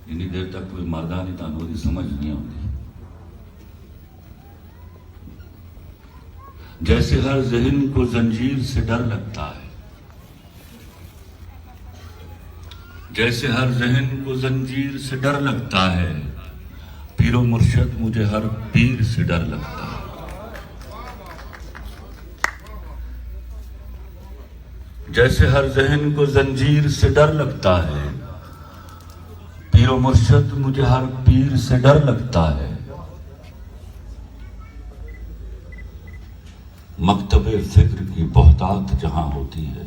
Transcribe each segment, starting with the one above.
جنی دیر تک کوئی مردانی تانوں دی سمجھ نہیں آتی. جیسے ہر ذہن کو زنجیر سے ڈر لگتا ہے، جیسے ہر ذہن کو زنجیر سے ڈر لگتا ہے، پیر و مرشد مجھے ہر پیر سے ڈر لگتا ہے. جیسے ہر ذہن کو زنجیر سے ڈر لگتا ہے، پیر و مرشد مجھے ہر پیر سے ڈر لگتا ہے. مکتب فکر کی بہتات جہاں ہوتی ہے،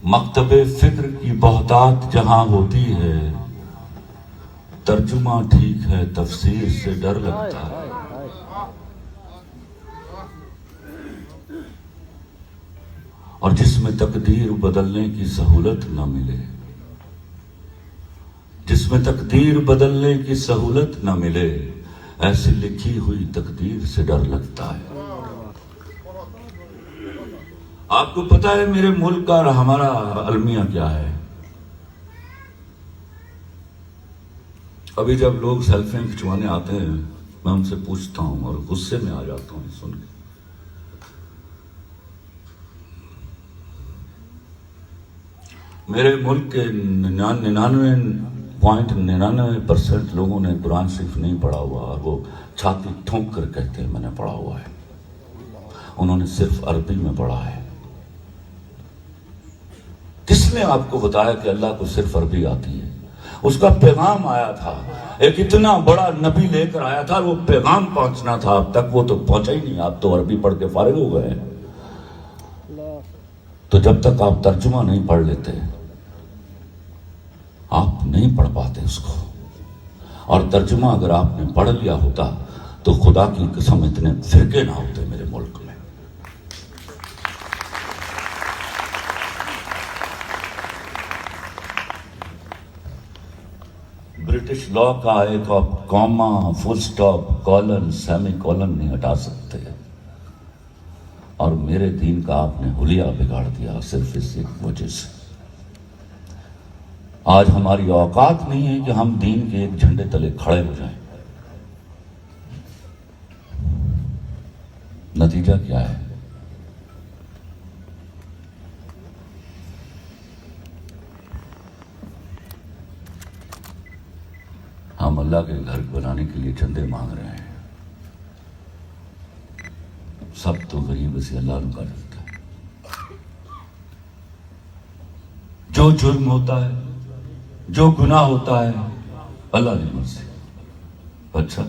مکتب فکر کی بہتات جہاں ہوتی ہے، ترجمہ ٹھیک ہے تفسیر سے ڈر لگتا ہے. اور جس میں تقدیر بدلنے کی سہولت نہ ملے، جس میں تقدیر بدلنے کی سہولت نہ ملے، ایسی لکھی ہوئی تقدیر سے ڈر لگتا ہے. آپ کو پتا ہے میرے ملک کا ہمارا المیہ کیا ہے؟ ابھی جب لوگ سیلفیاں کھنچوانے آتے ہیں میں ان سے پوچھتا ہوں اور غصے میں آ جاتا ہوں سن کے. میرے ملک کے 99.99% لوگوں نے قرآن شریف نہیں پڑھا ہوا اور وہ چھاتی ٹھونک کر کہتے ہیں میں نے پڑھا ہوا ہے. انہوں نے صرف عربی میں پڑھا ہے. کس نے آپ کو بتایا کہ اللہ کو صرف عربی آتی ہے؟ اس کا پیغام آیا تھا، ایک اتنا بڑا نبی لے کر آیا تھا، وہ پیغام پہنچنا تھا اب تک، وہ تو پہنچا ہی نہیں. آپ تو عربی پڑھ کے فارغ ہو گئے. تو جب تک آپ ترجمہ نہیں پڑھ لیتے آپ نہیں پڑھ پاتے اس کو. اور ترجمہ اگر آپ نے پڑھ لیا ہوتا تو خدا کی قسم اتنے فرقے نہ ہوتے میرے ملک میں. برٹش لا کا ایک کاما، فل سٹاپ، کالن، سیمی کالن نہیں ہٹا سکتے. اور میرے دین کا آپ نے حلیہ بگاڑ دیا صرف اس ایک وجہ سے. آج ہماری اوقات نہیں ہے کہ ہم دین کے ایک جھنڈے تلے کھڑے ہو جائیں. نتیجہ کیا ہے؟ ہم اللہ کے گھر بنانے کے لیے چندے مانگ رہے ہیں. سب تو غریب سے اللہ نو کر دیتا ہے. جو جرم ہوتا ہے، جو گناہ ہوتا ہے، اللہ نے مرضی. اچھا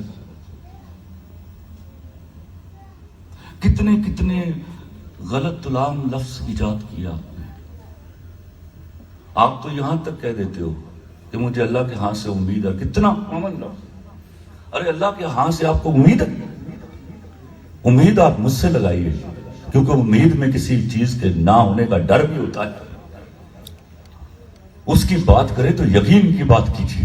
کتنے کتنے غلط غلام لفظ ایجاد کیا آپ نے. آپ تو یہاں تک کہہ دیتے ہو کہ مجھے اللہ کے ہاں سے امید ہے. کتنا کامن لفظ. ارے اللہ کے ہاں سے آپ کو امید ہے؟ امید آپ مجھ سے لگائیے، کیونکہ امید میں کسی چیز کے نہ ہونے کا ڈر بھی ہوتا ہے. اس کی بات کرے تو یقین کی بات کیجیے.